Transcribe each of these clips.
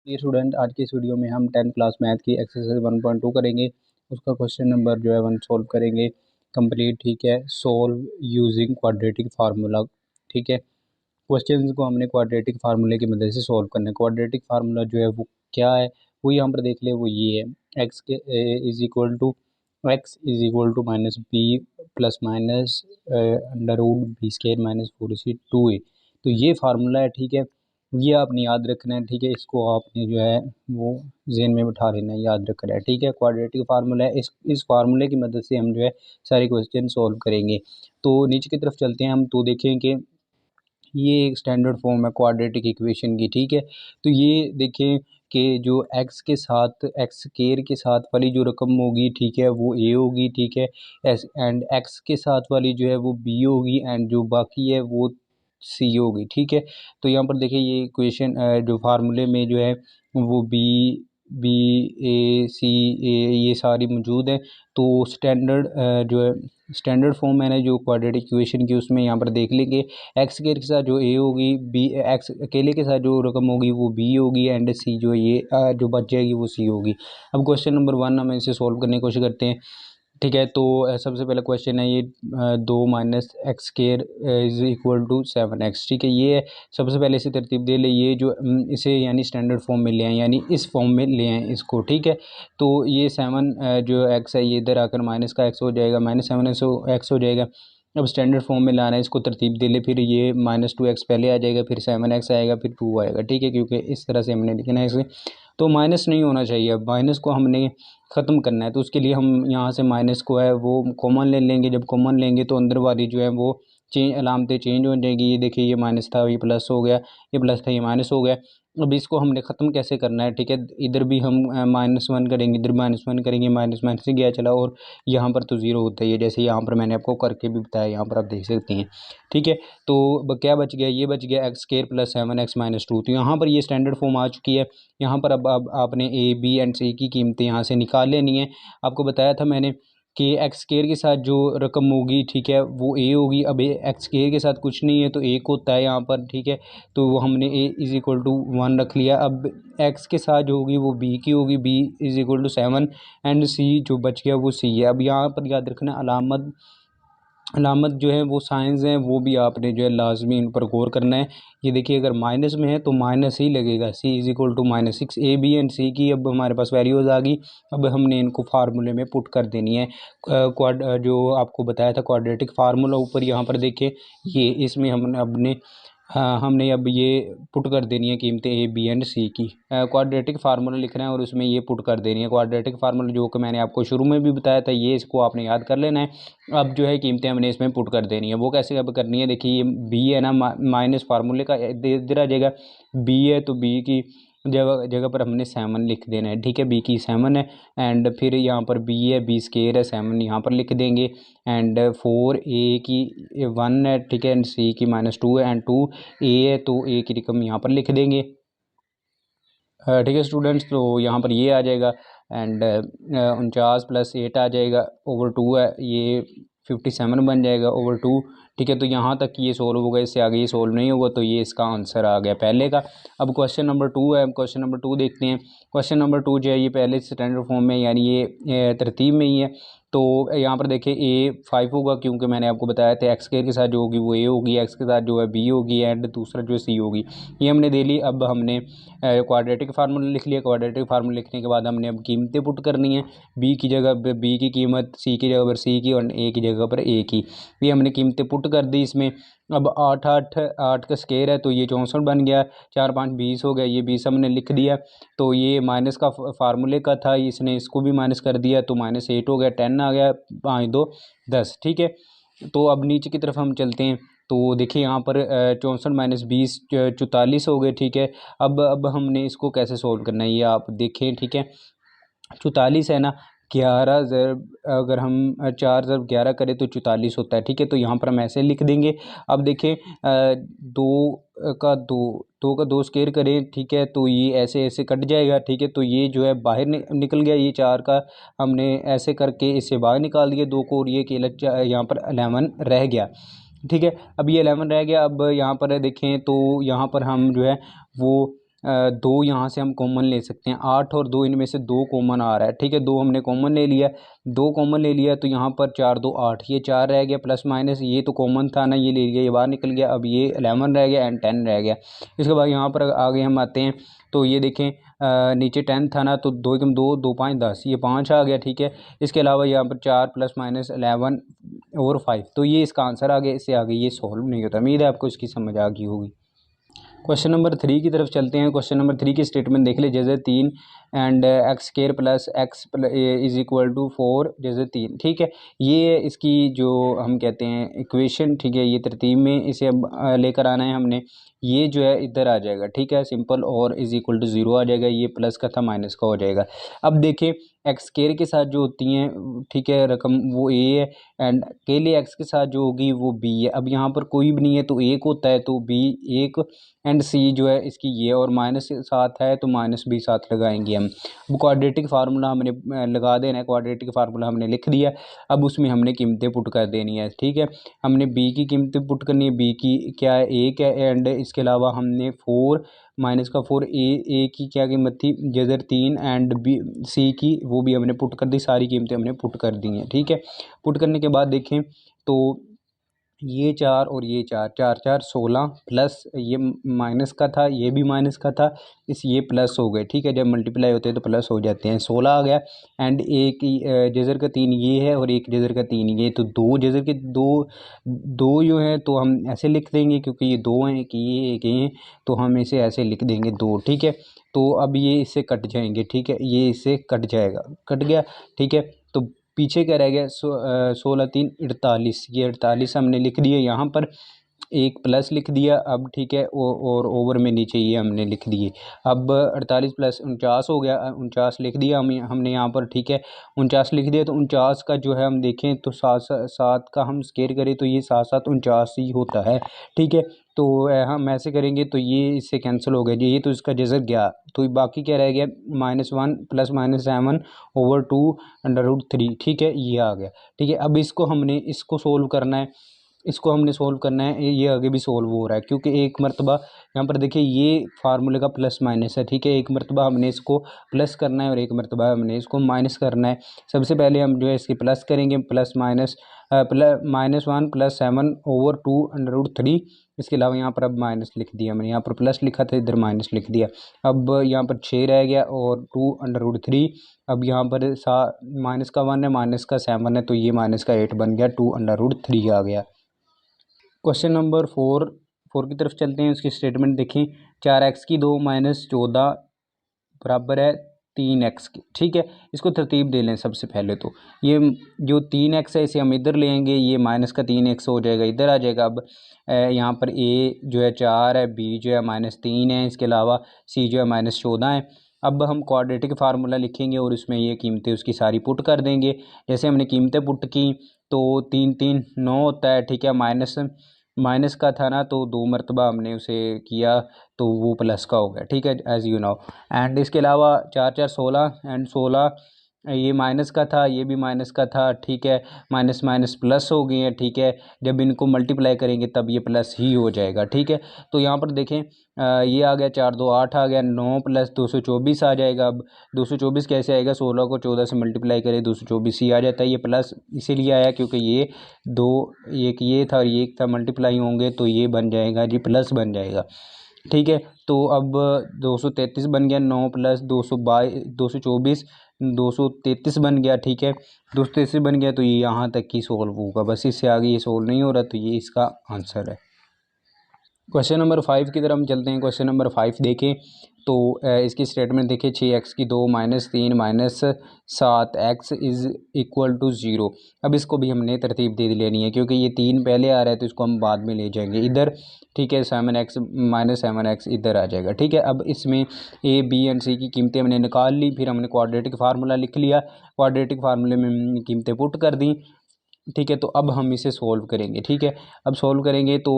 ये स्टूडेंट आज की इस वीडियो में हम 10th क्लास मैथ की एक्सरसाइज 1.2 करेंगे। उसका क्वेश्चन नंबर जो है 1 सोल्व करेंगे कंप्लीट। ठीक है, सोल्व यूजिंग क्वाड्रेटिक फार्मूला। ठीक है, क्वेश्चन को हमने क्वाड्रेटिक फार्मूले की मदद से सोल्व करना है। क्वाड्रेटिक फार्मूला जो है वो क्या है, वो यहाँ पर देख ले, वो ये है एक्स के is equal to minus b plus minus under root b square minus 4c2a। तो ये फार्मूला है। ठीक है, ये आपने याद रखना है। ठीक है, इसको आपने जो है वो जेहन में बिठा लेना है, याद रखना है। ठीक है, क्वाड्रेटिक फार्मूला है। इस फार्मूले की मदद से हम जो है सारे क्वेश्चन सॉल्व करेंगे। तो नीचे की तरफ चलते हैं हम, तो देखें कि ये एक स्टैंडर्ड फॉर्म है क्वाड्रेटिक इक्वेशन की। ठीक है, तो ये देखें कि जो एक्स के साथ एक्स स्क्वायर के साथ वाली जो रकम होगी, ठीक है, वो ए होगी। ठीक है, एंड एक्स के साथ वाली जो है वो बी होगी, एंड जो बाकी है वो सी होगी। ठीक है, तो यहाँ पर देखिए ये इक्वेशन जो फार्मूले में जो है वो बी बी ए सी ए ये सारी मौजूद है। तो स्टैंडर्ड जो है स्टैंडर्ड फॉर्म मैंने जो क्वाड्रेटिक इक्वेशन की उसमें यहाँ पर देख लेंगे एक्स के साथ जो ए होगी, बी एक्स अकेले के साथ जो रकम होगी वो बी होगी, एंड सी जो ये जो बच जाएगी वो सी होगी। अब क्वेश्चन नंबर 1 हम इसे सॉल्व करने की कोशिश करते हैं। ठीक है, तो सबसे पहला क्वेश्चन है ये 2 minus x square is equal to 7x। ठीक है, ये सबसे पहले इसे तरतीब दे ले, ये जो इसे यानी स्टैंडर्ड फॉर्म में ले आए, यानी इस फॉर्म में ले आए इसको। ठीक है, तो ये 7 जो एक्स है ये इधर आकर माइनस का एक्स हो जाएगा, -7 एक्स हो जाएगा। अब स्टैंडर्ड फॉर्म में लाना है, इसको तरतीब दे ले, फिर ये -2x पहले आ जाएगा, फिर 7x आएगा, फिर 2 आएगा। ठीक है, क्योंकि इस तरह से हमने लिखना है इसे, तो माइनस नहीं होना चाहिए। अब माइनस को हमने ख़त्म करना है, तो उसके लिए हम यहाँ से माइनस को है वो कॉमन ले लेंगे। जब कॉमन लेंगे तो अंदर वाली जो है वो अलामतें चेंज हो जाएगी। ये देखिए, ये माइनस था ये प्लस हो गया, ये प्लस था ये माइनस हो गया। अब इसको हमने ख़त्म कैसे करना है? ठीक है, इधर भी हम -1 करेंगे, इधर -1 करेंगे, माइनस माइनस से गया चला, और यहाँ पर तो ज़ीरो होता ही है, जैसे यहाँ पर मैंने आपको करके भी बताया, यहाँ पर आप देख सकते हैं। ठीक है, तो क्या बच गया? ये बच गया x square plus 7x minus 2। तो यहाँ पर ये स्टैंडर्ड फॉर्म आ चुकी है। यहाँ पर अब आपने ए बी एंड सी की कीमतें यहाँ से निकाल लेनी है। आपको बताया था मैंने कि एक्स स्क्वायर के साथ जो रकम होगी, ठीक है, वो ए होगी। अब एक्स स्क्वायर के साथ कुछ नहीं है तो एक होता है यहाँ पर। ठीक है, तो वो हमने ए इज़ इक्वल टू 1 रख लिया। अब एक्स के साथ जो होगी वो बी की होगी, B is equal to 7, and C जो बच गया वो सी है। अब यहाँ पर याद रखना अलामत जो है वो साइंस हैं, वो भी आपने जो है लाजमी इन पर गौर करना है। ये देखिए, अगर माइनस में है तो माइनस ही लगेगा। C is equal to -6, A B and C की अब हमारे पास वैल्यूज़ आ गई। अब हमने इनको फार्मूले में पुट कर देनी है। क्वाड जो आपको बताया था क्वाड्रेटिक फार्मूला ऊपर यहाँ पर देखें, ये इसमें हमने अब ये पुट कर देनी है कीमतें ए बी एंड सी की। क्वाड्रेटिक फार्मूला लिखना है और उसमें ये पुट कर देनी है। क्वाड्रेटिक फार्मूला जो कि मैंने आपको शुरू में भी बताया था, ये इसको आपने याद कर लेना है। अब जो है कीमतें हमने इसमें पुट कर देनी है। वो कैसे अब करनी है? देखिए, ये बी है ना, माइनस फार्मूले का इधर आ जाएगा। बी है तो बी की जगह जगह पर हमने 7 लिख देना है। ठीक है, बी की 7 है, एंड फिर यहाँ पर बी है, बी स्केयर है, 7 यहाँ पर लिख देंगे, एंड 4 ए की 1 है। ठीक है, एंड सी की -2 है, एंड 2 ए है तो ए की रकम यहाँ पर लिख देंगे। ठीक है स्टूडेंट्स, तो यहाँ पर ये आ जाएगा, एंड 49 प्लस 8 आ जाएगा, ओवर 2 है, ये 57 बन जाएगा ओवर 2। ठीक है, तो यहाँ तक ये सोल्व होगा, इससे आगे ये सोल्व नहीं होगा, तो ये इसका आंसर आ गया पहले का। अब क्वेश्चन नंबर 2 है, क्वेश्चन नंबर 2 देखते हैं। क्वेश्चन नंबर 2 जो है ये पहले स्टैंडर्ड फॉर्म में, यानी ये तरतीब में ही है। तो यहाँ पर देखिए ए 5 होगा, क्योंकि मैंने आपको बताया था एक्स के साथ जो होगी वो ए होगी, एक्स के साथ जो है बी होगी, एंड दूसरा जो सी होगी, ये हमने दे ली। अब हमने क्वाड्रेटिक फार्मूला लिख लिया। क्वाड्रेटिक फार्मूला लिखने के बाद हमने अब कीमतें पुट करनी है। बी की जगह बी की कीमत, सी की जगह पर सी की, और ए की जगह पर ए की। ये हमने कीमतें पुट कर दी इसमें। अब 8 का स्केयर है तो ये 64 बन गया, 4 5 20 हो गया, ये 20 हमने लिख दिया। तो ये माइनस का फार्मूले का था, इसने इसको भी माइनस कर दिया, तो -8 हो गया, 10 आ गया, 5 2 10। ठीक है, तो अब नीचे की तरफ हम चलते हैं। तो देखिए यहाँ पर 64 - 20 44 हो गए। ठीक है, अब हमने इसको कैसे सोल्व करना है ये आप देखें। ठीक है, 44 है ना, 11 ज़रब अगर हम 4 ज़रब 11 करें तो 44 होता है। ठीक है, तो यहाँ पर हम ऐसे लिख देंगे। अब देखें, 2 स्क्वायर करें, ठीक है, तो ये ऐसे ऐसे कट जाएगा। ठीक है, तो ये जो है बाहर निकल गया, ये 4 का हमने ऐसे करके इससे बाहर निकाल दिया 2 को, और ये अकेला यहाँ पर 11 रह गया। ठीक है, अब ये 11 रह गया। अब यहाँ पर देखें तो यहाँ पर हम जो है वो दो यहाँ से हम कॉमन ले सकते हैं, 8 और 2 इनमें से 2 कॉमन आ रहा है, ठीक है। 2 हमने कॉमन ले लिया, 2 कॉमन ले लिया तो यहाँ पर 4 2 8, ये 4 रह गया, प्लस माइनस ये तो कॉमन था ना, ये ले लिया, ये बाहर निकल गया। अब ये 11 रह गया एंड 10 रह गया। इसके बाद यहाँ पर आगे हम आते हैं तो ये देखें नीचे 10 था ना, तो 2 एकम 2 2 5 10, ये 5 आ गया, ठीक है। इसके अलावा यहाँ पर 4 प्लस माइनस 11 और 5, तो ये इसका आंसर आ गया। इससे आगे ये सॉल्व नहीं होता। उम्मीद है आपको इसकी समझ आ गई होगी। क्वेश्चन नंबर 3 की तरफ चलते हैं। क्वेश्चन नंबर 3 की स्टेटमेंट देख ले, जैसे 3 and x square plus x is equal to 4 जैसे 3, ठीक है। ये इसकी जो हम कहते हैं इक्वेशन, ठीक है, ये तरतीब में इसे अब लेकर आना है हमने। ये जो है इधर आ जाएगा, ठीक है, सिंपल, और इज इक्वल टू 0 आ जाएगा। ये प्लस का था माइनस का हो जाएगा। अब देखें एक्स स्केयर के साथ जो होती हैं, ठीक है, रकम वो ए है, एंड अकेले एक्स के साथ जो होगी वो बी है। अब यहाँ पर कोई भी नहीं है तो एक होता है, तो बी एक, एंड सी जो है इसकी ये, और माइनस 7 है तो माइनस भी 7 लगाएंगे हम। अब क्वाड्रेटिक फार्मूला हमने लगा देना है, क्वाड्रेटिक फार्मूला हमने लिख दिया। अब उसमें हमने कीमतें पुट कर देनी है, ठीक है। हमने बी की कीमतें पुट करनी है, बी की क्या है, एक है, एंड इसके अलावा हमने 4 माइनस का 4, ए की क्या कीमत थी, जजर 3, एंड बी सी की वो भी हमने पुट कर दी, सारी कीमतें हमने पुट कर दी हैं, ठीक है। पुट करने के बाद देखें तो ये 4 और ये 4, 4 4 16, प्लस ये माइनस का था, ये भी माइनस का था, ये प्लस हो गए, ठीक है। जब मल्टीप्लाई होते हैं तो प्लस हो जाते हैं। 16 आ गया, एंड एक जजर का 3 ये है, और एक जजर का 3 ये, तो दो जजर के दो जो है तो हम ऐसे लिख देंगे, क्योंकि ये दो हैं, कि ये एक ये, तो हम इसे ऐसे लिख देंगे 2, ठीक है। तो अब ये इससे कट जाएंगे, ठीक है, ये इससे कट जाएगा, कट गया, ठीक है। तो पीछे क्या रह गया, 16 3 48, ये 48 हमने लिख दिया यहाँ पर, एक प्लस लिख दिया अब, ठीक है, और ओवर में नीचे ये हमने लिख दिए। अब 48 प्लस 49 हो गया, 49 लिख दिया हमने यहाँ पर, ठीक है, 49 लिख दिया। तो 49 का जो है हम देखें तो 7 का हम स्केयर करें तो ये 7 7 49 ही होता है, ठीक है। तो हम ऐसे करेंगे तो ये इससे कैंसिल हो गया, ये तो इसका जजर गया, तो बाकी क्या रह गया, -1 प्लस -7 ओवर 2 √3, ठीक है, ये आ गया, ठीक है। अब इसको हमने इसको सोल्व करना है, इसको हमने सोल्व करना है, ये आगे भी सोल्व हो रहा है, क्योंकि एक मरतबा यहाँ पर देखिए ये फार्मूले का प्लस माइनस है, ठीक है। एक मरतबा हमने इसको प्लस करना है और एक मरतबा हमने इसको माइनस करना है। सबसे पहले हम जो है इसकी प्लस करेंगे, प्लस माइनस -1 प्लस 7 ओवर 2 √3। इसके अलावा यहाँ पर अब माइनस लिख दिया हमने, यहाँ पर प्लस लिखा था, इधर माइनस लिख दिया। अब यहाँ पर 6 रह गया और 2 √3। अब यहाँ पर माइनस का 1 है, माइनस का 7 है, तो ये माइनस का 8 बन गया, 2 √3 आ गया। क्वेश्चन नंबर 4 की तरफ चलते हैं। उसकी स्टेटमेंट देखें, 4x की 2 माइनस 14 बराबर है 3x की, ठीक है। इसको तरतीब दे लें सबसे पहले तो, ये जो 3x है इसे हम इधर ले आएंगे, ये माइनस का 3x हो जाएगा, इधर आ जाएगा। अब यहाँ पर a जो है 4 है, b जो है -3 है, इसके अलावा c जो है -14 है। अब हम क्वाड्रेटिक फार्मूला लिखेंगे और उसमें ये कीमतें उसकी सारी पुट कर देंगे। जैसे हमने कीमतें पुट की तो 3 3 9 होता है, ठीक है। माइनस का था ना, तो 2 मरतबा हमने उसे किया तो वो प्लस का हो गया, ठीक है, एज यू नो। एंड इसके अलावा 4 4 16, एंड 16 ये माइनस का था, ये भी माइनस का था, ठीक है। माइनस माइनस प्लस हो गए हैं, ठीक है। जब इनको मल्टीप्लाई करेंगे तब ये प्लस ही हो जाएगा, ठीक है। तो यहाँ पर देखें ये आ गया 4 2 8 आ गया, 9 प्लस 224 आ जाएगा। अब 224 कैसे आएगा, 16 को 14 से मल्टीप्लाई करें 224 ही आ जाता है। ये प्लस इसीलिए आया क्योंकि ये दो, एक ये था और ये एक था, मल्टीप्लाई होंगे तो ये बन जाएगा जी, प्लस बन जाएगा, ठीक है। तो अब 233 बन गया, 9 प्लस 224 233 बन गया, ठीक है। 233 बन गया, तो ये यहाँ तक ही सोल्व होगा, बस इससे आगे ये सोल्व नहीं हो रहा, तो ये इसका आंसर है। क्वेश्चन नंबर 5 की तरफ हम चलते हैं। क्वेश्चन नंबर 5 देखें तो इसकी स्टेटमेंट देखिए, 6x की 2 minus 3 minus 7x is equal to 0। अब इसको भी हमने तरतीब दे लेनी है, क्योंकि ये 3 पहले आ रहा है तो इसको हम बाद में ले जाएंगे इधर, ठीक है। 7x -7x इधर आ जाएगा, ठीक है। अब इसमें a b एंड c की कीमतें हमने निकाल ली, फिर हमने क्वाड्रेटिक फार्मूला लिख लिया, क्वाड्रेटिक फार्मूले में हमने कीमतें पुट कर दी, ठीक है। तो अब हम इसे सोल्व करेंगे, ठीक है। अब सोल्व करेंगे तो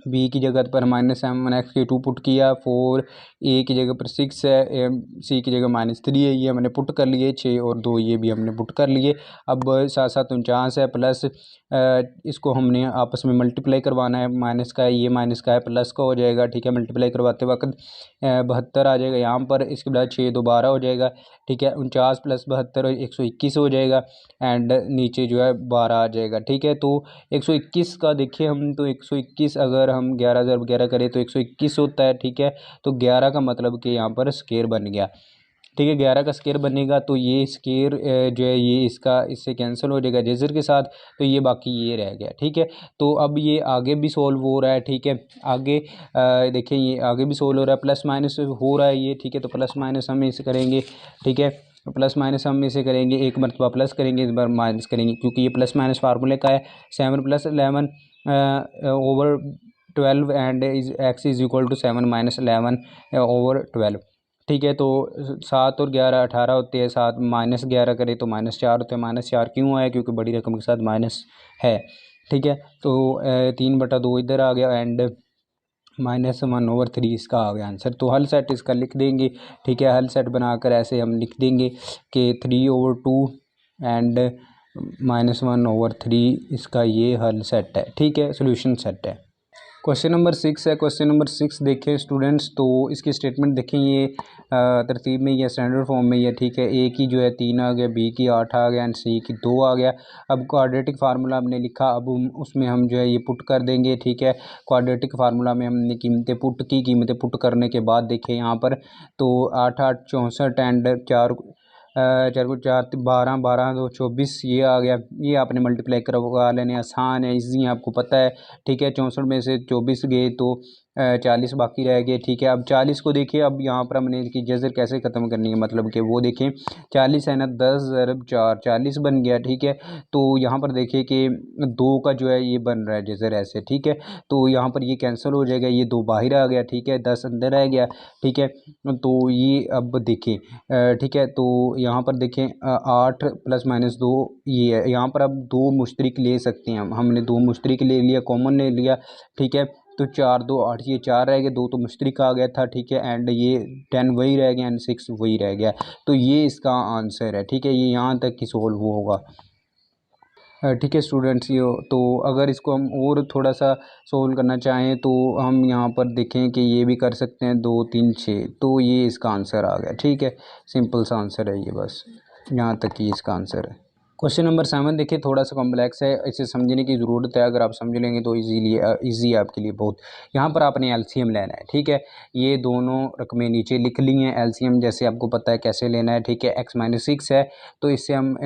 बी की जगह पर -7x(2) पुट किया, 4 ए की जगह पर 6 है, सी की जगह -3 है, ये हमने पुट कर लिए, 6 और 2 ये भी हमने पुट कर लिए। अब 7 7 49 है, प्लस इसको हमने आपस में मल्टीप्लाई करवाना है, माइनस का है, ये माइनस का है, प्लस का हो जाएगा, ठीक है। मल्टीप्लाई करवाते वक्त 72 आ जाएगा यहाँ पर, इसके बाद 6 2 12 हो जाएगा, ठीक है। 49 + 72 121 हो जाएगा, एंड नीचे जो है 12 आ जाएगा, ठीक है। तो 121 का देखिए हम, तो 121 अगर हम 11 ज़रब 11 करें तो 121 होता है, ठीक है। तो 11 का मतलब कि यहाँ पर स्केयर बन गया, ठीक है। 11 का स्केयर बनेगा तो ये स्केयर जो है ये इससे कैंसिल हो जाएगा जेज़र के साथ, तो ये बाकी ये रह गया, ठीक है। तो अब ये आगे भी सोल्व हो रहा है, ठीक है। आगे देखिए ये आगे भी सोल्व हो रहा है, प्लस माइनस हो रहा है ये, ठीक है। तो प्लस माइनस हम इसे करेंगे, ठीक है। प्लस माइनस हम इसे करेंगे, एक मरतबा प्लस करेंगे, इस बार माइनस करेंगे, क्योंकि ये प्लस माइनस फार्मूले का है। 7 + 11 over 12 and x is equal to 7 - 11 over 12, ठीक है। तो 7 और 11 18 होते हैं, 7 -11 करें तो -4 होते हैं। -4 क्यों आया? क्योंकि बड़ी रकम के साथ माइनस है, ठीक है। तो 3/2 इधर आ गया, एंड -1/3 इसका आ गया आंसर। तो हल सेट इसका लिख देंगे, ठीक है। हल सेट बनाकर ऐसे हम लिख देंगे कि 3/2 एंड -1/3 इसका ये हल सेट है, ठीक है, सोल्यूशन सेट है। क्वेश्चन नंबर 6 है। क्वेश्चन नंबर 6 देखें स्टूडेंट्स, तो इसकी स्टेटमेंट देखें, ये तरतीब में ही है, स्टैंडर्ड फॉर्म में ही है, ठीक है। ए की जो है 3 आ गया, बी की 8 आ गया, एंड सी की 2 आ गया। अब क्वाड्रेटिक फार्मूला हमने लिखा, अब उसमें हम जो है ये पुट कर देंगे, ठीक है। क्वाड्रेटिक फार्मूला में हमने कीमतें पुट की, कीमतें पुट करने के बाद देखें यहाँ पर, तो 8 8 64 एंड 4 4 को 4 12 12 2 24 ये आ गया। ये आपने मल्टीप्लाई करवा लेने, आसान है, इजी है, आपको पता है, ठीक है। 64 में से 24 गए तो 40 बाकी रह गए, ठीक है। अब 40 को देखिए, अब यहाँ पर हमने इसकी जज़र कैसे ख़त्म करनी है, मतलब कि वो देखें, 40 है ना, 10 ज़रब 4 40 बन गया, ठीक है। तो यहाँ पर देखिए कि 2 का जो है ये बन रहा है जज़र ऐसे, ठीक है। तो यहाँ पर ये कैंसिल हो जाएगा, ये 2 बाहर आ गया, ठीक है, 10 अंदर आ गया, ठीक है। तो ये अब देखें, ठीक है। तो यहाँ पर देखें 8 ± 2 ये है, यहाँ पर अब 2 मुश्तरक ले सकते हैं हमने 2 मुश्तरक ले लिया, कॉमन ले लिया, ठीक है। तो 4 2 8, ये 4 रह गए, 2 तो मुश्तरक आ गया था, ठीक है। एंड ये 10 वही रह गया, एंड 6 वही रह गया। तो ये इसका आंसर है, ठीक है। ये यहाँ तक ही सोल्व होगा, ठीक है स्टूडेंट्स। ये तो अगर इसको हम और थोड़ा सा सोल्व करना चाहें तो हम यहाँ पर देखें कि ये भी कर सकते हैं, 2 3 6, तो ये इसका आंसर आ गया, ठीक है। सिंपल सा आंसर है ये, बस यहाँ तक ही इसका आंसर है। क्वेश्चन नंबर 7 देखिए, थोड़ा सा कॉम्प्लेक्स है, इसे समझने की ज़रूरत है। अगर आप समझ लेंगे तो ईजी है आपके लिए बहुत। यहाँ पर आपने एलसीएम लेना है, ठीक है। ये दोनों रकमें नीचे लिख ली हैं, एलसीएम जैसे आपको पता है कैसे लेना है, ठीक है। x - 6 है, तो इससे हम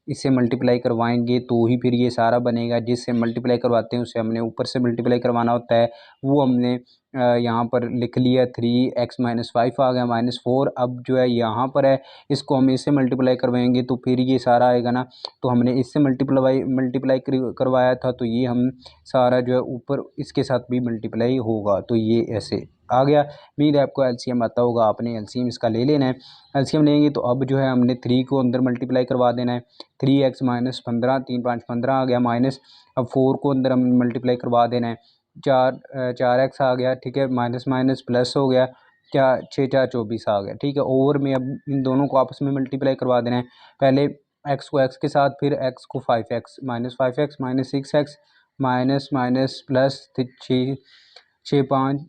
इससे मल्टीप्लाई करवाएंगे तो ही फिर ये सारा बनेगा। जिससे मल्टीप्लाई करवाते हैं उसे हमने ऊपर से मल्टीप्लाई करवाना होता है, वो हमने यहाँ पर लिख लिया। 3x - 5 आ गया, -4। अब जो है यहाँ पर है, इसको हम इससे मल्टीप्लाई करवाएंगे तो फिर ये सारा आएगा ना, तो हमने इससे मल्टीप्लाई करवाया था, तो ये हम सारा जो है ऊपर इसके साथ भी मल्टीप्लाई होगा, तो ये ऐसे आ गया। उम्मीद है आपको एलसीएम आता होगा, आपने एलसीएम इसका ले लेना है। एलसीएम लेंगे तो अब जो है हमने 3 को अंदर मल्टीप्लाई करवा देना है, 3x - 15, 3 5 15 आ गया, माइनस। अब 4 को अंदर हम मल्टीप्लाई करवा देना है, 4x आ गया, ठीक है, माइनस माइनस प्लस हो गया, 6 4 24 आ गया, ठीक है। ओवर में अब इन दोनों को आपस में मल्टीप्लाई करवा देना है, पहले x को x के साथ, फिर x को 5x, -5x -6x minus minus plus 6 6 5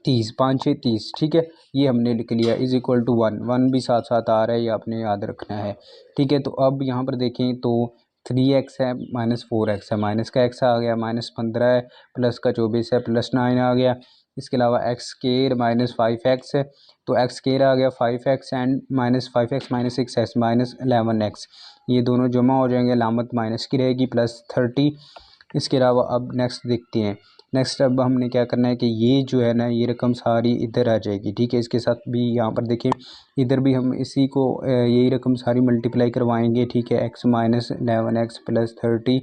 30, 5 6 30, ठीक है। ये हमने लिख लिया, इज़ इक्वल टू 1 1 भी साथ साथ आ रहा है, ये आपने याद रखना है, ठीक है। तो अब यहाँ पर देखें तो 3x है, -4x है, माइनस का x आ गया, -15 है, प्लस का 24 है, +9 आ गया। इसके अलावा x² -5x है, तो x² आ गया 5x, and -5x -6x -11x, ये दोनों जमा हो जाएंगे, अलामत माइनस की रहेगी, +30। इसके अलावा अब नेक्स्ट देखते हैं। नेक्स्ट अब हमने क्या करना है कि ये जो है ना, ये रकम सारी इधर आ जाएगी, ठीक है। इसके साथ भी यहाँ पर देखें, इधर भी हम इसी को यही रकम सारी मल्टीप्लाई करवाएंगे, ठीक है। x - 11x +30,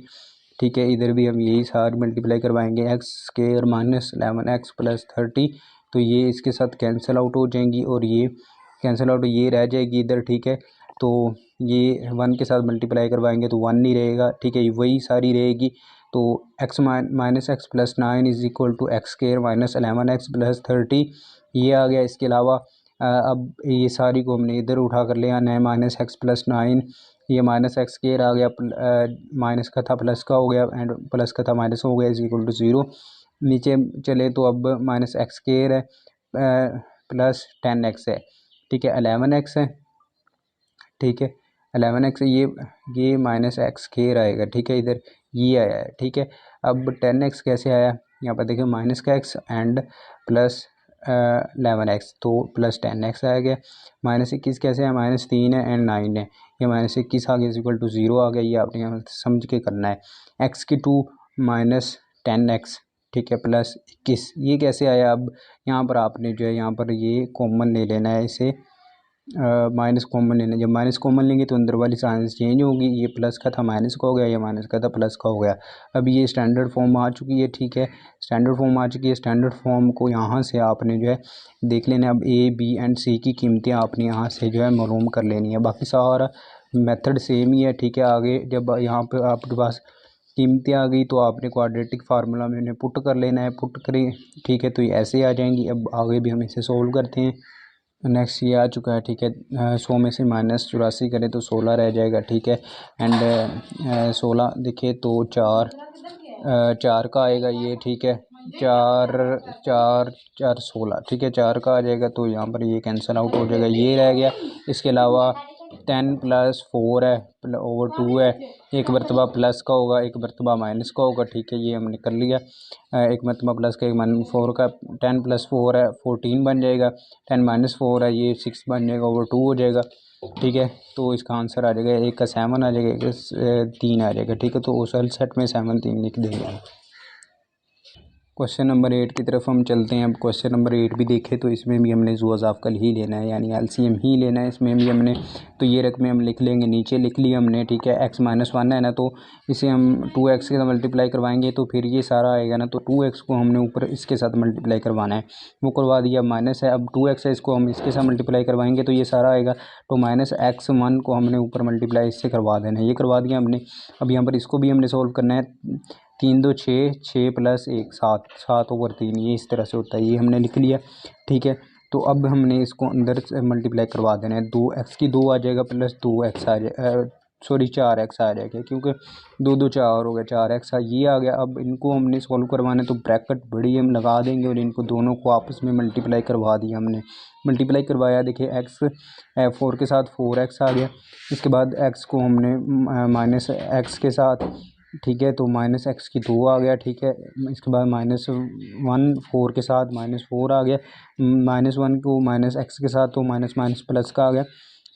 ठीक है। इधर भी हम यही सारी मल्टीप्लाई करवाएंगे, x² - 11x +30, तो ये इसके साथ कैंसिल आउट हो जाएंगी, और ये कैंसिल आउट ये रह जाएगी इधर, ठीक है। तो ये 1 के साथ मल्टीप्लाई करवाएंगे तो 1 नहीं रहेगा, ठीक है, वही सारी रहेगी। तो x minus x plus 9 is equal to x square minus 11x plus 30 ये आ गया। इसके अलावा अब ये सारी को हमने इधर उठा कर ले आना है, माइनस एक्स प्लस 9 ये माइनस एक्स स्क्वायर आ गया, माइनस का था प्लस का हो गया एंड प्लस का था माइनस हो गया इज इक्वल टू 0। नीचे चले तो अब माइनस एक्स स्क्वायर है प्लस 10x है, ठीक है 11x है, ठीक है 11x ये माइनस एक्स स्क्वायर आएगा, ठीक है इधर ये आया है, ठीक है। अब 10x कैसे आया, यहाँ पर देखिए माइनस का x एंड प्लस 11x तो प्लस 10x आ गया। माइनस 21 कैसे है, माइनस 3 है एंड 9 है, ये माइनस 21 आ गया इज इक्वल टू 0 आ गया। ये आपने यहाँ समझ के करना है। x की 2 माइनस 10x, ठीक है प्लस 21 ये कैसे आया। अब यहाँ पर आपने जो है यहाँ पर ये कॉमन ले लेना है, इसे माइनस कॉमन लेना। जब माइनस कॉमन लेंगे तो अंदर वाली साइंस चेंज होगी, ये प्लस का था माइनस का हो गया, ये माइनस का था प्लस का हो गया। अब ये स्टैंडर्ड फॉर्म आ चुकी है, ठीक है स्टैंडर्ड फॉर्म आ चुकी है। स्टैंडर्ड फॉर्म को यहाँ से आपने जो है देख लेना। अब ए बी एंड सी की कीमतें आपने यहाँ से जो है मालूम कर लेनी है, बाकी सारा मेथड सेम ही है, ठीक है। आगे जब यहाँ पर आपके पास कीमतें आ गई तो आपने क्वाड्रेटिक फार्मूला में उन्हें पुट कर लेना है, पुट करें ठीक है तो ये ऐसे आ जाएंगी। अब आगे भी हम इसे सोल्व करते हैं। नेक्स्ट ये आ चुका है, ठीक है 100 में से माइनस 84 करें तो 16 रह जाएगा, ठीक है एंड 16 देखे तो 4 का आएगा ये, ठीक है 4 4 4 16, ठीक है 4 का आ जाएगा तो यहाँ पर ये कैंसिल आउट हो जाएगा, ये रह गया। इसके अलावा 10 प्लस 4 है ओवर 2 है, एक मरतबा प्लस का होगा एक मरतबा माइनस का होगा, ठीक है ये हमने कर लिया। एक मरतबा प्लस का एक माइनस 4 का, 10 प्लस 4 है 14 बन जाएगा, 10 माइनस 4 है ये 6 बन जाएगा, ओवर 2 हो जाएगा, ठीक है। तो इसका आंसर आ जाएगा, एक का 7 आ जाएगा, एक का 3 आ जाएगा, ठीक है। तो उस सेट में 7 3 लिख देंगे। क्वेश्चन नंबर 8 की तरफ हम चलते हैं। अब क्वेश्चन नंबर 8 भी देखें तो इसमें भी हमने ज़ुअज़ाफ़कल ही लेना है, यानी एलसीएम ही लेना है इसमें भी हमने। तो ये रकमें हम लिख लेंगे, नीचे लिख लिया हमने, ठीक है। x माइनस 1 है ना, तो इसे हम 2x के साथ मल्टीप्लाई करवाएंगे तो फिर ये सारा आएगा ना, तो 2x को हमने ऊपर इसके साथ मल्टीप्लाई करवाना है, वो करवा दिया। माइनस है, अब 2x है, इसको हम इसके साथ मल्टीप्लाई करवाएंगे तो ये सारा आएगा, तो माइनस x1 को हमने ऊपर मल्टीप्लाई इससे करवा देना है, ये करवा दिया हमने। अब यहाँ पर इसको भी हमने सोल्व करना है। 3 2 6, 6 प्लस 1 7, 7 ओवर 3 ये इस तरह से होता है, ये हमने लिख लिया, ठीक है। तो अब हमने इसको अंदर से मल्टीप्लाई करवा देना है, 2x की 2 आ जाएगा प्लस 2x आ जाएगा, सॉरी 4x आ जाएगा, क्योंकि 2 2 4 हो गया, 4x ये आ गया। अब इनको हमने सॉल्व करवाना है तो ब्रैकेट बड़ी हम लगा देंगे और इनको दोनों को आपस में मल्टीप्लाई करवा दिया हमने। मल्टीप्लाई करवाया, देखिए x 4 के साथ 4x आ गया। इसके बाद x को हमने माइनस x के साथ, ठीक है तो माइनस एक्स की 2 आ गया, ठीक है। इसके बाद -1 4 के साथ -4 आ गया, -1 को माइनस एक्स के साथ तो माइनस माइनस प्लस का आ गया,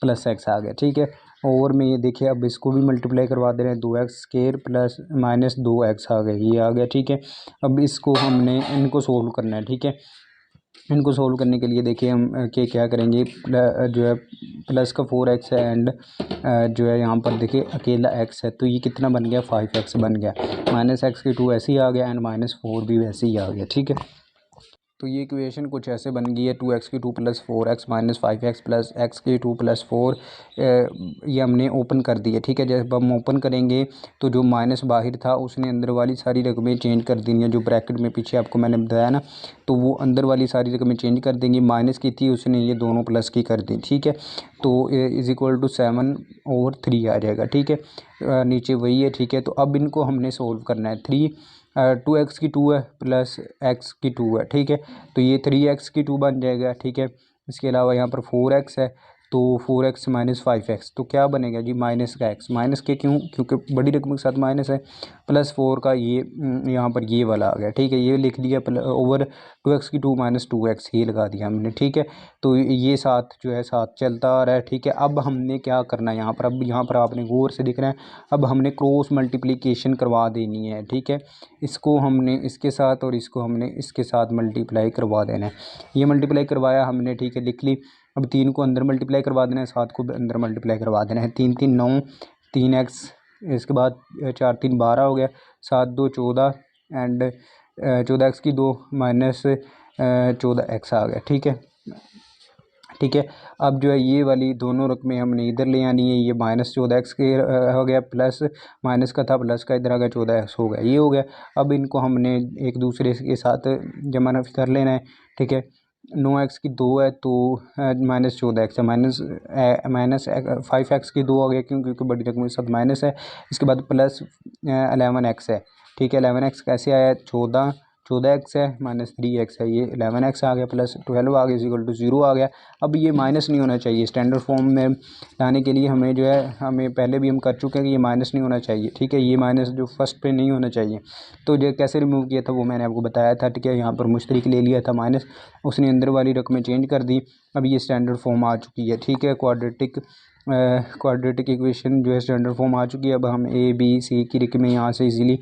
प्लस एक्स आ गया, ठीक है। और में ये देखिए अब इसको भी मल्टीप्लाई करवा दे रहे हैं, 2x square plus minus 2x आ गया, ये आ गया, ठीक है। अब इसको हमने इनको सोल्व करना है, ठीक है। इनको सोल्व करने के लिए देखिए हम क्या करेंगे, जो है प्लस का 4x है एंड जो है यहाँ पर देखिए अकेला x है, तो ये कितना बन गया 5x बन गया। माइनस एक्स की 2 ऐसे ही आ गया एंड -4 भी वैसे ही आ गया, ठीक है। तो ये इक्वेशन कुछ ऐसे बन गई है, 2x की 2 plus 4x minus 5x plus x की 2 प्लस 4, ये हमने ओपन कर दी है, ठीक है। जब हम ओपन करेंगे तो जो माइनस बाहर था उसने अंदर वाली सारी रकमें चेंज कर दी हैं, जो ब्रैकेट में पीछे आपको मैंने बताया ना, तो वो अंदर वाली सारी रकमें चेंज कर देंगी, माइनस की थी उसने ये दोनों प्लस की कर दी, ठीक है। तो इज़ इक्वल टू 7 ओवर 3 आ जाएगा, ठीक है। नीचे वही है, ठीक है। तो अब इनको हमने सोल्व करना है। 2x की 2 है प्लस x की 2 है, ठीक है। तो ये 3x की 2 बन जाएगा, ठीक है। इसके अलावा यहाँ पर 4x है, तो 4x माइनस 5x तो क्या बनेगा जी माइनस का x, माइनस के क्यों, क्योंकि बड़ी रकम के साथ माइनस है, प्लस 4 का ये यहाँ पर ये वाला आ गया, ठीक है। ये लिख दिया ओवर 2x की 2 माइनस 2x ये लगा दिया हमने, ठीक है। तो ये साथ जो है साथ चलता आ रहा है, ठीक है। अब हमने क्या करना है यहाँ पर, अब यहाँ पर आपने गौर से दिख रहा है, अब हमने क्रॉस मल्टीप्लिकेशन करवा देनी है, ठीक है। इसको हमने इसके साथ और इसको हमने इसके साथ मल्टीप्लाई करवा देना है, ये मल्टीप्लाई करवाया हमने, ठीक है लिख ली। अब 3 को अंदर मल्टीप्लाई करवा देना है, 7 को अंदर मल्टीप्लाई करवा देना है, 3 3 9, 3x, इसके बाद 4 3 12 हो गया, 7 2 14 एंड 14x की 2 माइनस 14x आ गया, ठीक है। ठीक है। अब जो है ये वाली दोनों रकमें हमने इधर ले आनी है। ये -14x के हो गया, प्लस माइनस का था प्लस का इधर आ गया 14x हो गया, ये हो गया। अब इनको हमने एक दूसरे के साथ जमा कर लेना है, ठीक है। 9x की 2 है तो -14x है, माइनस 5x की 2 आ गया क्योंकि बड़ी रकम के साथ माइनस है। इसके बाद प्लस 11x है, ठीक है। 11x कैसे आया, 14x है, -3x है, ये 11x आ गया, प्लस 12 आ गया, इक्वल टू 0 आ गया। अब ये माइनस नहीं होना चाहिए, स्टैंडर्ड फॉर्म में लाने के लिए हमें जो है, हमें पहले भी हम कर चुके हैं कि ये माइनस नहीं होना चाहिए, ठीक है। ये माइनस जो फर्स्ट पे नहीं होना चाहिए, तो जो कैसे रिमूव किया था वो मैंने आपको बताया था, ठीक है। यहाँ पर मुश्तरिक ले लिया था माइनस, उसने अंदर वाली रकमें चेंज कर दी। अब ये स्टैंडर्ड फॉर्म आ चुकी है, ठीक है। क्वाड्रेटिक इक्वेशन जो है स्टैंडर्ड फॉर्म आ चुकी है। अब हम ए बी सी की रकमें यहाँ से इजीली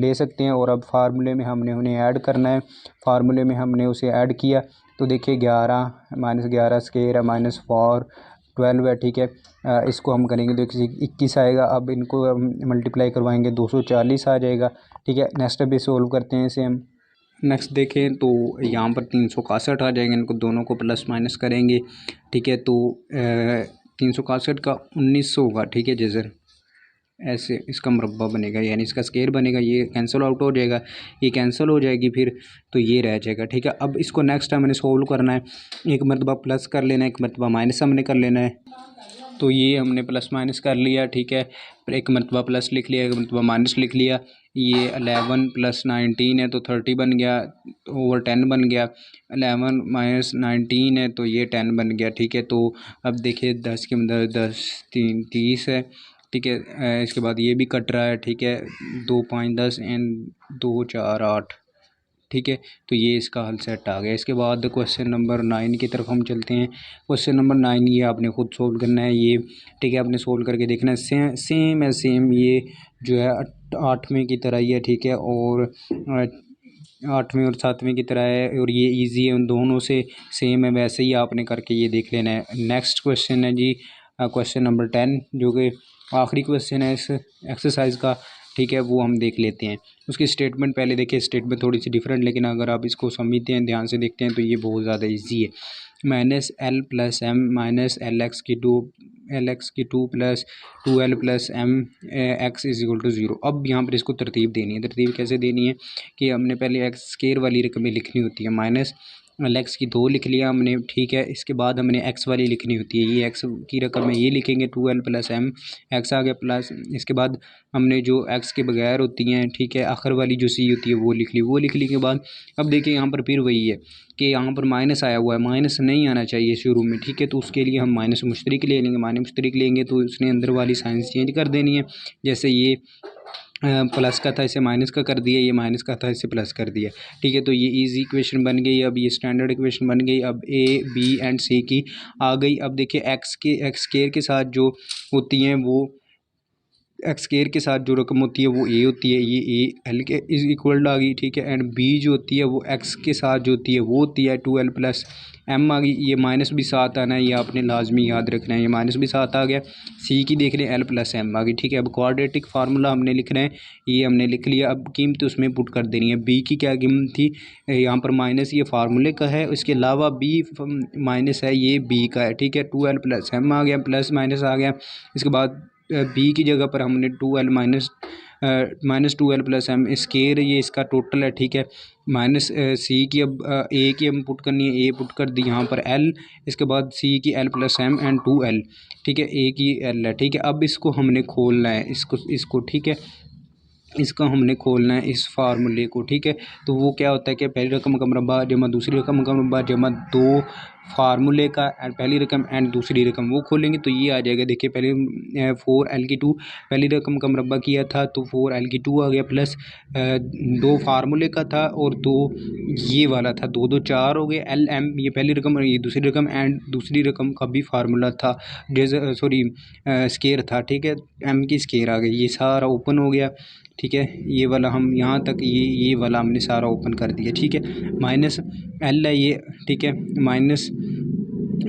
ले सकते हैं। और अब फार्मूले में हमने उन्हें ऐड करना है, फार्मूले में हमने उसे ऐड किया तो देखिए 11 -11 स्क्वायर है, -4 12 है, ठीक है। इसको हम करेंगे तो 21 आएगा। अब इनको हम मल्टीप्लाई करवाएंगे 240 आ जाएगा, ठीक है। नेक्स्ट अभी सोल्व करते हैं इसे हम। नेक्स्ट देखें तो यहाँ पर 361 आ जाएंगे, इनको दोनों को प्लस माइनस करेंगे, ठीक है। तो 361 का 1900 होगा, ठीक है। जैसे ऐसे इसका मुरब्बा बनेगा, यानी इसका स्क्वायर बनेगा, ये कैंसिल आउट हो जाएगा, ये कैंसिल हो जाएगी फिर, तो ये रह जाएगा, ठीक है। अब इसको नेक्स्ट टाइम मैंने सोल्व करना है, एक मरतबा प्लस कर लेना है, एक मरतबा माइनस हमने कर लेना है। तो ये हमने प्लस माइनस कर लिया, ठीक है। फिर एक मरतबा प्लस लिख लिया, एक मरतबा माइनस लिख लिया। ये 11 + 19 है तो 30 बन गया, ओवर 10 बन गया। 11 - 19 है तो ये 10 बन गया, ठीक है। तो अब देखिए 10 के अंदर 10 3 30 है, ठीक है। इसके बाद ये भी कट रहा है, ठीक है। 2 5 10 एंड 2 4 8, ठीक है। तो ये इसका हल सेट आ गया। इसके बाद क्वेश्चन नंबर 9 की तरफ हम चलते हैं। क्वेश्चन नंबर 9 ये आपने खुद सोल्व करना है, ये ठीक है। आपने सोल्व करके देखना है, सेम ये जो है 8वें की तरह ही है, ठीक है। और 8वें और 7वें की तरह है, और ये इजी है, उन दोनों से सेम है, वैसे ही आपने करके ये देख लेना है। नेक्स्ट क्वेश्चन है जी क्वेश्चन नंबर 10, जो कि आखिरी क्वेश्चन है इस एक्सरसाइज का, ठीक है। वो हम देख लेते हैं। उसकी स्टेटमेंट पहले देखिए, स्टेटमेंट थोड़ी सी डिफरेंट, लेकिन अगर आप इसको समझते हैं, ध्यान से देखते हैं तो ये बहुत ज़्यादा इजी है। -l + m - lx की 2 + 2l + m x = 0। अब यहाँ पर इसको तरतीब देनी है। तरतीब कैसे देनी है कि हमने पहले एक्स स्क्वायर वाली रकमें लिखनी होती है, -l की 2 लिख लिया हमने, ठीक है। इसके बाद हमने एक्स वाली लिखनी होती है, ये एक्स की रकम है, ये लिखेंगे 2l + m x आ गया, प्लस इसके बाद हमने जो एक्स के बगैर होती हैं, ठीक है, आखिर वाली जो सी होती है वो लिख ली। वो लिखने के बाद अब देखिए यहाँ पर फिर वही है कि यहाँ पर माइनस आया हुआ है, माइनस नहीं आना चाहिए शुरू में, ठीक है। तो उसके लिए हम माइनस मुश्तरिक ले लेंगे, माइनस मुश्तरिक लेंगे तो उसने अंदर वाली साइंस चेंज कर देनी है। जैसे ये प्लस का था इसे माइनस का कर दिया, ये माइनस का था इसे प्लस कर दिया, ठीक है। तो ये इजी इक्वेशन बन गई। अब ये स्टैंडर्ड इक्वेशन बन गई। अब ए बी एंड सी की आ गई। अब देखिए एक्स स्क्वायर के साथ जो होती हैं वो एक्स स्क्वायर के साथ जो रकम होती है वो ए होती है, ये ए एल के इज इक्वल आ गई, ठीक है। एंड बी जो होती है वो एक्स के साथ जो होती है वो होती है 2l + m आ गई। ये माइनस भी साथ आना है, ये आपने लाजमी याद रखना है, ये माइनस भी साथ आ गया। सी की देख लें l + m आ गई, ठीक है। अब क्वाड्रेटिक फार्मूला हमने लिखना है, ये हमने लिख लिया। अब कीमत उसमें पुट कर देनी है। बी की क्या कीमत थी, यहाँ पर माइनस ये फार्मूले का है, इसके अलावा बी माइनस है, ये बी का है, ठीक है। 2l + m आ गया, प्लस माइनस आ गया। इसके बाद बी की जगह पर हमने 2l - 2l + m स्क्वायर, ये इसका टोटल है, ठीक है। माइनस सी की अब ए की हम पुट करनी है, ए पुट कर दी यहाँ पर l, इसके बाद सी की l + m एंड 2l, ठीक है। ए की l है, ठीक है। अब इसको हमने खोलना है, इसको ठीक है, इसका हमने खोलना है इस फार्मूले को, ठीक है। तो वो क्या होता है कि पहली रकम का मुरब्बा जमा दूसरी रकम का मुरब्बा जमा दो फार्मूले का पहली रकम एंड दूसरी रकम, वो खोलेंगे तो ये आ जाएगा। देखिए पहले 4l की 2 पहली रकम का मुरब्बा किया था तो 4l की 2 आ गया, प्लस 2 फार्मूले का था और 2 ये वाला था, 2 2 4 हो गए। l m ये पहली रकम और ये दूसरी रकम, एंड दूसरी रकम का भी फार्मूला था, जैसे सॉरी स्क्वायर था, ठीक है। m की स्क्वायर आ गई, ये सारा ओपन हो गया, ठीक है। ये वाला हम यहाँ तक ये वाला हमने सारा ओपन कर दिया, ठीक है। -l है ये, ठीक है।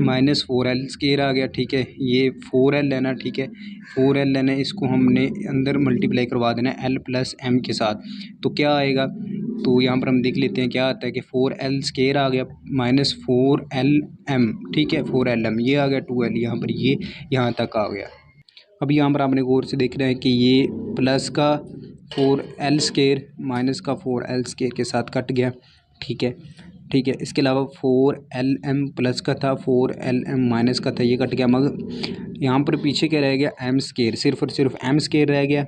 -4l स्क्वायर आ गया, ठीक है। ये 4l है ना, ठीक है, 4l है ना, इसको हमने अंदर मल्टीप्लाई करवा देना है l + m के साथ। तो क्या आएगा, तो यहाँ पर हम देख लेते हैं क्या आता है कि 4l² आ गया माइनस 4lm, ठीक है 4lm ये आ गया 2l, यहाँ पर ये यहाँ तक आ गया। अब यहाँ पर आपने गौर से देख रहे हैं कि ये प्लस का 4l² माइनस का 4l² के साथ कट गया, ठीक है ठीक है। इसके अलावा 4lm प्लस का था, 4lm माइनस का था, ये कट गया। मगर यहाँ पर पीछे क्या रह गया, m², सिर्फ और सिर्फ m² रह गया।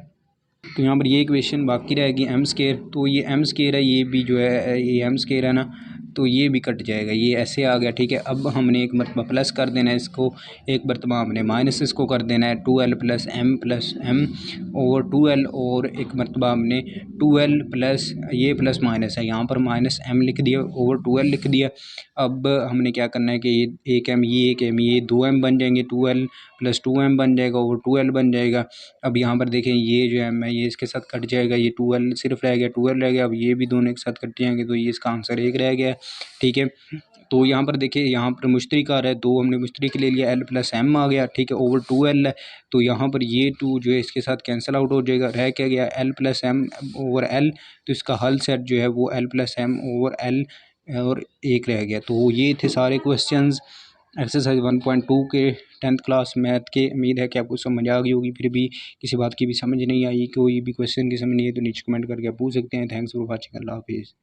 तो यहाँ पर ये इक्वेशन बाकी रहेगी m²। तो ये m² है, ये भी जो है ये m² है ना, तो ये भी कट जाएगा, ये ऐसे आ गया, ठीक है। अब हमने एक मरतबा प्लस कर देना है इसको, एक मरतबा हमने माइनस इसको कर देना है 2l plus m over 2l, और एक मरतबा हमने 2l प्लस ये प्लस माइनस है, यहाँ पर माइनस m लिख दिया ओवर 2l लिख दिया। अब हमने क्या करना है कि ये एक m ये एक m ये 2m बन जाएंगे, 2l प्लस 2m बन जाएगा ओवर 2l बन जाएगा। अब यहाँ पर देखें ये जो m है ये इसके साथ कट जाएगा, ये 2l सिर्फ रह गया, 2l रह गया। अब ये भी दोनों एक साथ कट जाएंगे, तो ये इसका आंसर 1 रह गया, ठीक है। तो यहाँ पर देखिए यहाँ पर मुश्तरिक आ रहा है, 2 हमने मुश्तरिक ले लिया, l प्लस m आ गया, ठीक है ओवर 2l है। तो यहाँ पर ये 2 जो है इसके साथ कैंसिल आउट हो जाएगा, रह क्या गया l plus m over l। तो इसका हल सेट जो है वो l plus m over l और 1 रह गया। तो ये थे सारे क्वेश्चंस एक्सरसाइज 1.2 के 10th क्लास मैथ के। उम्मीद है कि आपको समझ आ गई होगी। फिर भी किसी बात की भी समझ नहीं आई, कोई भी क्वेश्चन की समझ नहीं है, तो नीचे कमेंट करके आप पूछ सकते हैं। थैंक्स फॉर वॉचिंग, अल्लाह हाफिज़।